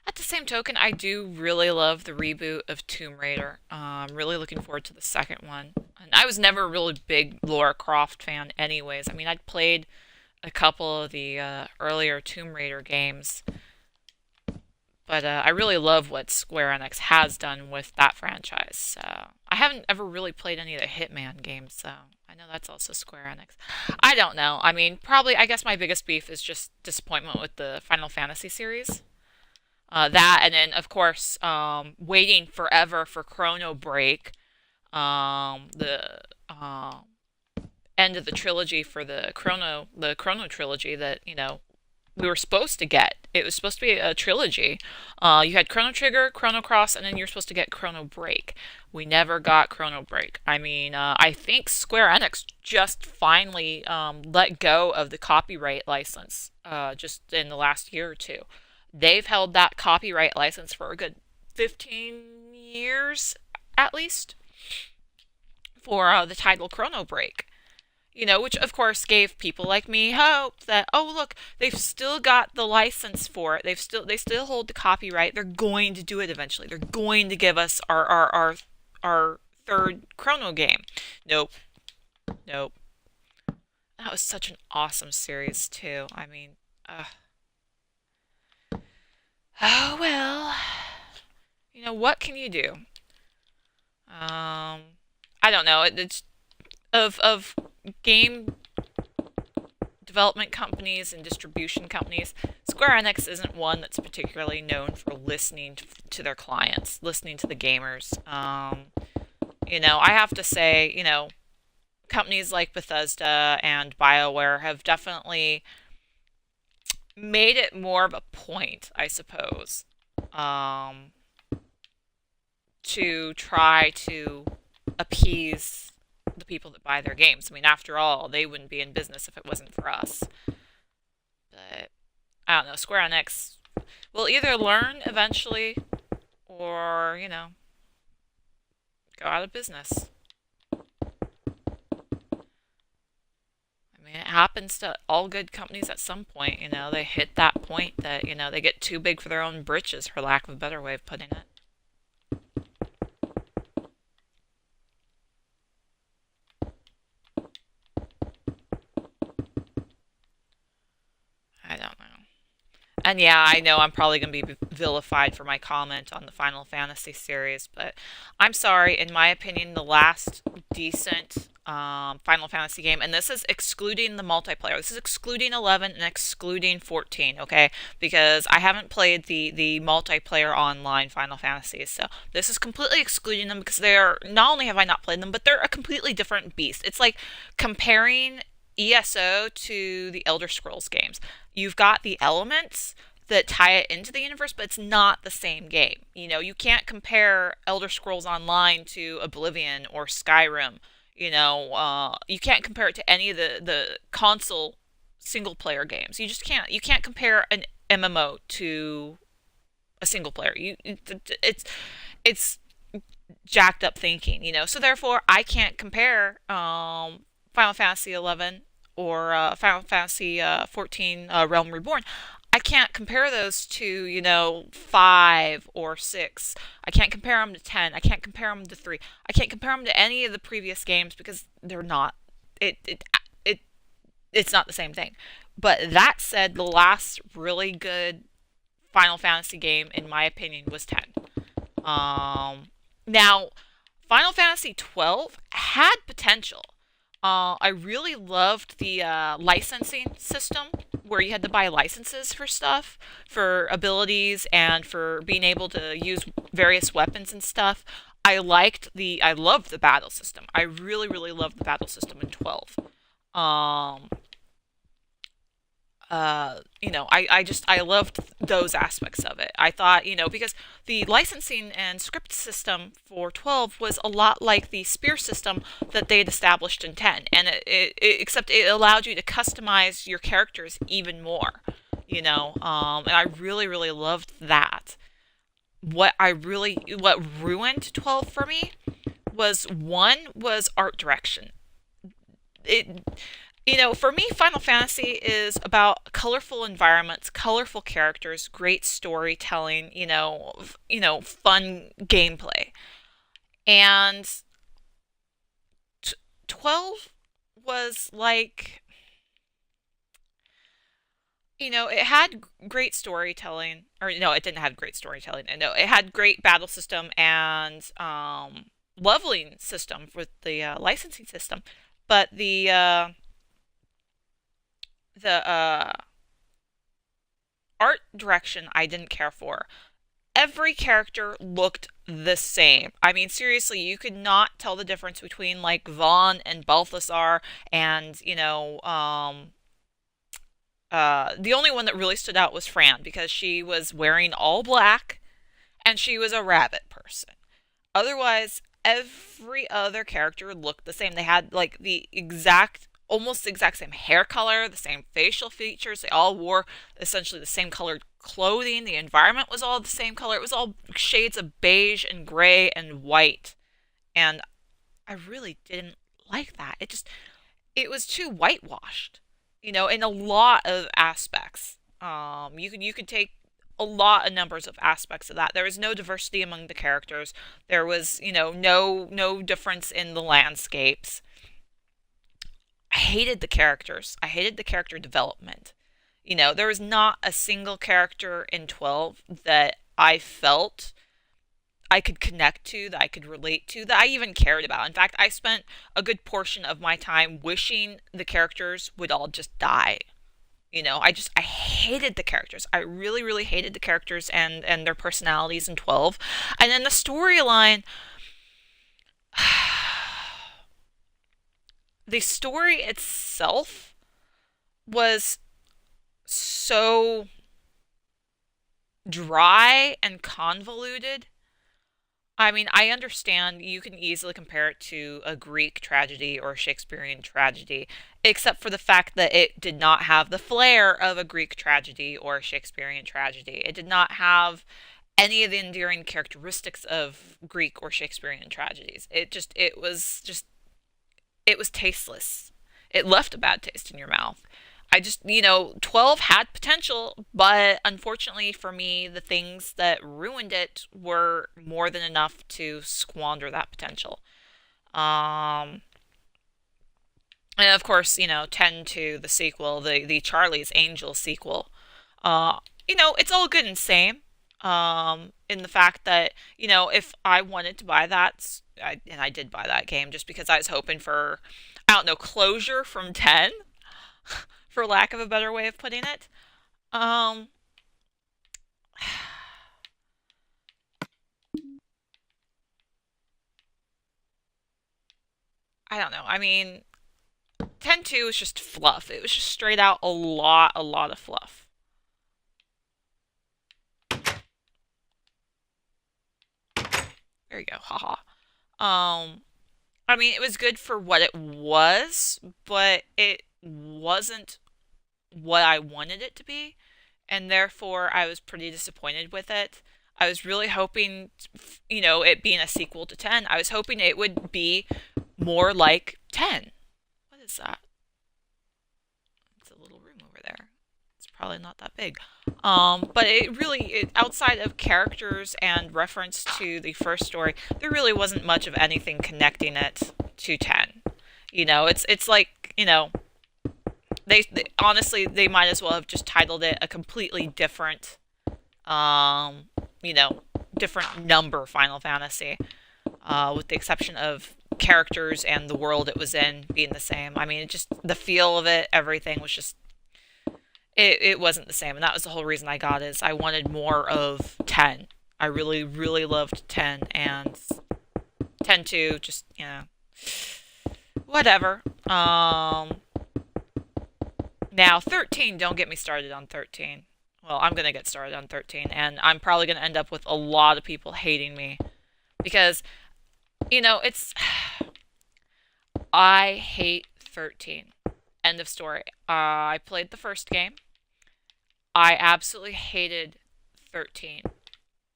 at the same token, I do really love the reboot of Tomb Raider. I'm really looking forward to the second one. And I was never a really big Lara Croft fan, anyways. I mean, I'd played a couple of the earlier Tomb Raider games, but I really love what Square Enix has done with that franchise. So I haven't ever really played any of the Hitman games, so I know that's also Square Enix. I don't know. I mean, probably, I guess my biggest beef is just disappointment with the Final Fantasy series. That, and then, of course, waiting forever for Chrono Break, the end of the trilogy for the Chrono trilogy that, we were supposed to get. It was supposed to be a trilogy. You had Chrono Trigger, Chrono Cross, and then you're supposed to get Chrono Break. We never got Chrono Break. I mean, I think Square Enix just finally let go of the copyright license just in the last year or two. They've held that copyright license for a good 15 years at least for the title Chrono Break. Which of course gave people like me hope that, oh look, they've still got the license for it. They still hold the copyright. They're going to do it eventually. They're going to give us our third Chrono game. Nope. Nope. That was such an awesome series too. I mean, oh well. What can you do? I don't know. It's of game development companies and distribution companies, Square Enix isn't one that's particularly known for listening to their clients, listening to the gamers. I have to say, companies like Bethesda and BioWare have definitely made it more of a point, I suppose, um, to try to appease the people that buy their games. I mean, after all, they wouldn't be in business if it wasn't for us. But I don't know, Square Enix will either learn eventually or, go out of business. I mean, it happens to all good companies at some point, they hit that point that, they get too big for their own britches, for lack of a better way of putting it. I don't know. And yeah, I know I'm probably going to be vilified for my comment on the Final Fantasy series, but I'm sorry. In my opinion, the last decent Final Fantasy game, and this is excluding the multiplayer. This is excluding 11 and excluding 14, okay? Because I haven't played the multiplayer online Final Fantasies, so this is completely excluding them because they're not only have I not played them, but they're a completely different beast. It's like comparing ESO to the Elder Scrolls games. You've got the elements that tie it into the universe, but it's not the same game. You can't compare Elder Scrolls Online to Oblivion or Skyrim. You can't compare it to any of the console single player games. You just can't. You can't compare an MMO to a single player. It's jacked up thinking. So therefore, I can't compare Final Fantasy 11 or Final Fantasy 14 Realm Reborn. I can't compare those to, 5 or 6. I can't compare them to 10. I can't compare them to 3. I can't compare them to any of the previous games because they're not. It it's not the same thing. But that said, the last really good Final Fantasy game, in my opinion, was 10. Now, Final Fantasy 12 had potential. I really loved the licensing system where you had to buy licenses for stuff, for abilities, and for being able to use various weapons and stuff. I loved the battle system. I really, really loved the battle system in 12. Um, I loved those aspects of it. I thought, because the licensing and script system for 12 was a lot like the spear system that they had established in 10, and except it allowed you to customize your characters even more, and I really, really loved that. What ruined 12 for me was art direction. It for me, Final Fantasy is about colorful environments, colorful characters, great storytelling, fun gameplay. And 12 was like, it had great storytelling, or no, it didn't have great storytelling. No, it had great battle system and leveling system with the licensing system, but the art direction I didn't care for. Every character looked the same. I mean, seriously, you could not tell the difference between like Vaughn and Balthazar, and the only one that really stood out was Fran because she was wearing all black and she was a rabbit person. Otherwise, every other character looked the same. They had like almost the exact same hair color, the same facial features. They all wore essentially the same colored clothing. The environment was all the same color. It was all shades of beige and gray and white. And I really didn't like that. It was too whitewashed, in a lot of aspects. You could take a lot of numbers of aspects of that. There was no diversity among the characters. There was, no difference in the landscapes. I hated the characters. I hated the character development. There was not a single character in 12 that I felt I could connect to, that I could relate to, that I even cared about. In fact, I spent a good portion of my time wishing the characters would all just die. I hated the characters. I really, really hated the characters and their personalities in 12. And then the storyline, the story itself was so dry and convoluted. I mean, I understand you can easily compare it to a Greek tragedy or a Shakespearean tragedy, except for the fact that it did not have the flair of a Greek tragedy or a Shakespearean tragedy. It did not have any of the endearing characteristics of Greek or Shakespearean tragedies. It was tasteless. It left a bad taste in your mouth. 12 had potential, but unfortunately for me, the things that ruined it were more than enough to squander that potential. Um, and of course, 10 to the sequel, the Charlie's Angel sequel. It's all good and same. In the fact that, if I wanted to buy that, and I did buy that game just because I was hoping for, I don't know, closure from 10, for lack of a better way of putting it. Um, I don't know. I mean, 10-2 was just fluff. It was just straight out a lot of fluff. There you go, haha. I mean, it was good for what it was, but it wasn't what I wanted it to be, and therefore I was pretty disappointed with it. I was really hoping, it being a sequel to 10, I was hoping it would be more like 10. What is that? It's a little room over there. It's probably not that big. But outside of characters and reference to the first story, there really wasn't much of anything connecting it to 10. It's like, they honestly they might as well have just titled it a completely different, um, you know, different number Final Fantasy, with the exception of characters and the world it was in being the same. I mean, it just the feel of it, everything was just it wasn't the same, and that was the whole reason I got it, is I wanted more of 10. I really really loved 10, and 10 2 just, whatever. Now 13, don't get me started on 13. Well, I'm going to get started on 13, and I'm probably going to end up with a lot of people hating me because it's I hate 13. End of story. I played the first game. I absolutely hated 13.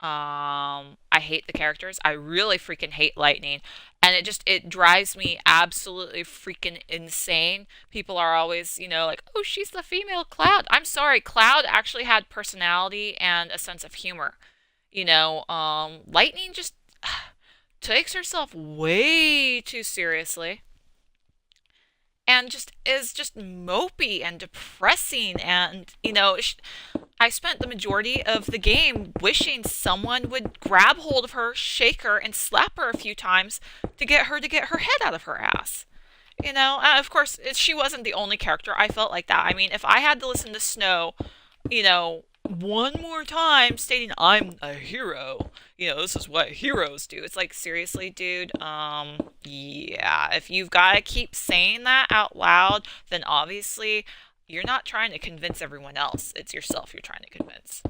I hate the characters. I really freaking hate Lightning. And it drives me absolutely freaking insane. People are always, like, oh, she's the female Cloud. I'm sorry, Cloud actually had personality and a sense of humor. Lightning just takes herself way too seriously and just is just mopey and depressing, and I spent the majority of the game wishing someone would grab hold of her, shake her, and slap her a few times to get her head out of her ass. Of course, she wasn't the only character I felt like that. I mean, if I had to listen to Snow, one more time stating I'm a hero, this is what heroes do. It's like, seriously, dude, yeah, if you've got to keep saying that out loud, then obviously you're not trying to convince everyone else. It's yourself you're trying to convince.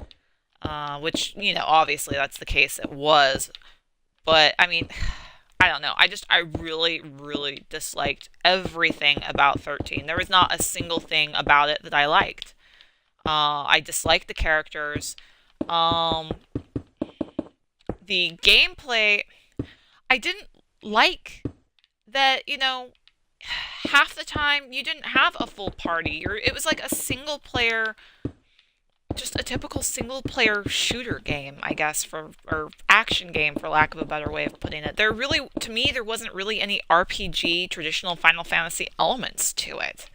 Which, obviously that's the case. It was. But, I mean, I don't know. I really, really disliked everything about 13. There was not a single thing about it that I liked. I disliked the characters. Um, the gameplay, I didn't like that, half the time you didn't have a full party. It was like a single player, just a typical single player shooter game, I guess, or action game, for lack of a better way of putting it. To me, there wasn't really any RPG, traditional Final Fantasy elements to it.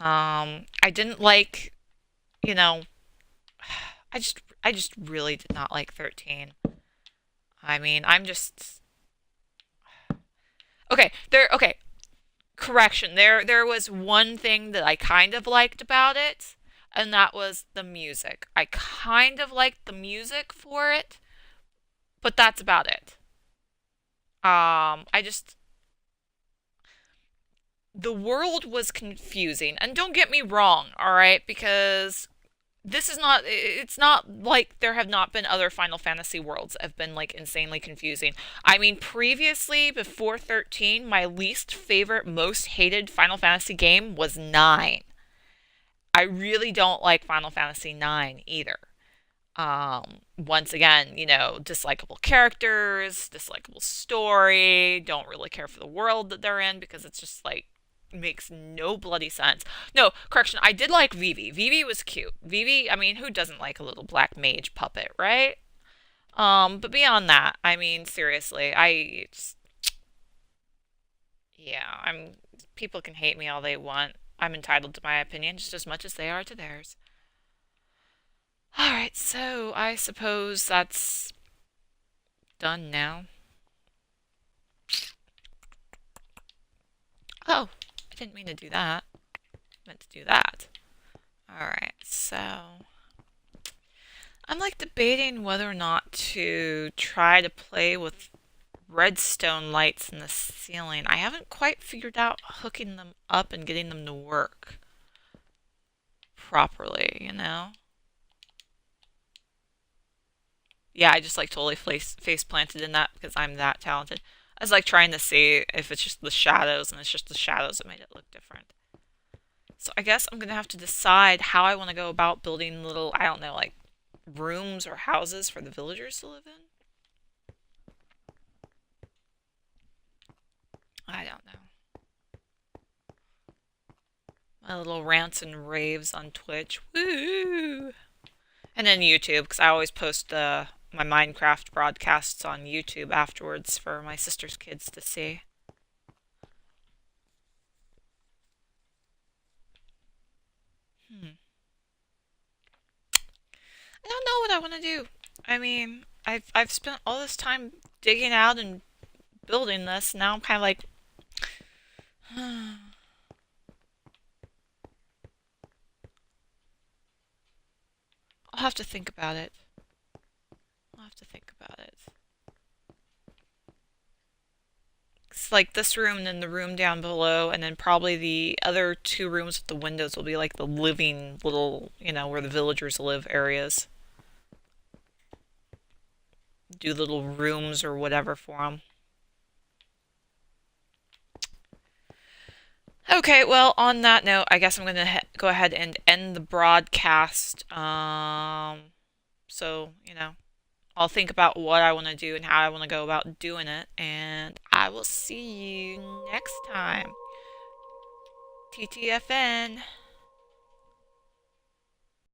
I didn't like, you know, I just really did not like 13. I mean, I'm just okay, correction. There was one thing that I kind of liked about it, and that was the music. I kind of liked the music for it, but that's about it. I just the world was confusing. And don't get me wrong, all right? Because it's not like there have not been other Final Fantasy worlds that have been like insanely confusing. I mean, previously, before 13, my least favorite, most hated Final Fantasy game was 9. I really don't like Final Fantasy 9 either. Once again, dislikable characters, dislikable story, don't really care for the world that they're in because it's just like makes no bloody sense. No, correction, I did like Vivi. Vivi was cute. Vivi, I mean, who doesn't like a little black mage puppet, right? But beyond that, I mean, seriously, I just, yeah, people can hate me all they want. I'm entitled to my opinion just as much as they are to theirs. Alright, so I suppose that's done now. Oh, I didn't mean to do that. I meant to do that. Alright, so I'm like debating whether or not to try to play with redstone lights in the ceiling. I haven't quite figured out hooking them up and getting them to work properly. Yeah, I just like totally face planted in that because I'm that talented. I was like trying to see if it's just the shadows, and it's just the shadows that made it look different. So I guess I'm gonna have to decide how I want to go about building little, I don't know, like rooms or houses for the villagers to live in. I don't know. My little rants and raves on Twitch. Woo! And then YouTube, because I always post my Minecraft broadcasts on YouTube afterwards for my sister's kids to see. Hmm. I don't know what I want to do. I mean, I've spent all this time digging out and building this. Now I'm kind of like, I'll have to think about it. I'll have to think about it. It's like this room and then the room down below, and then probably the other two rooms with the windows will be like the living little, where the villagers live areas. Do little rooms or whatever for them. Okay, well, on that note, I guess I'm going to go ahead and end the broadcast. So, I'll think about what I want to do and how I want to go about doing it, and I will see you next time. TTFN.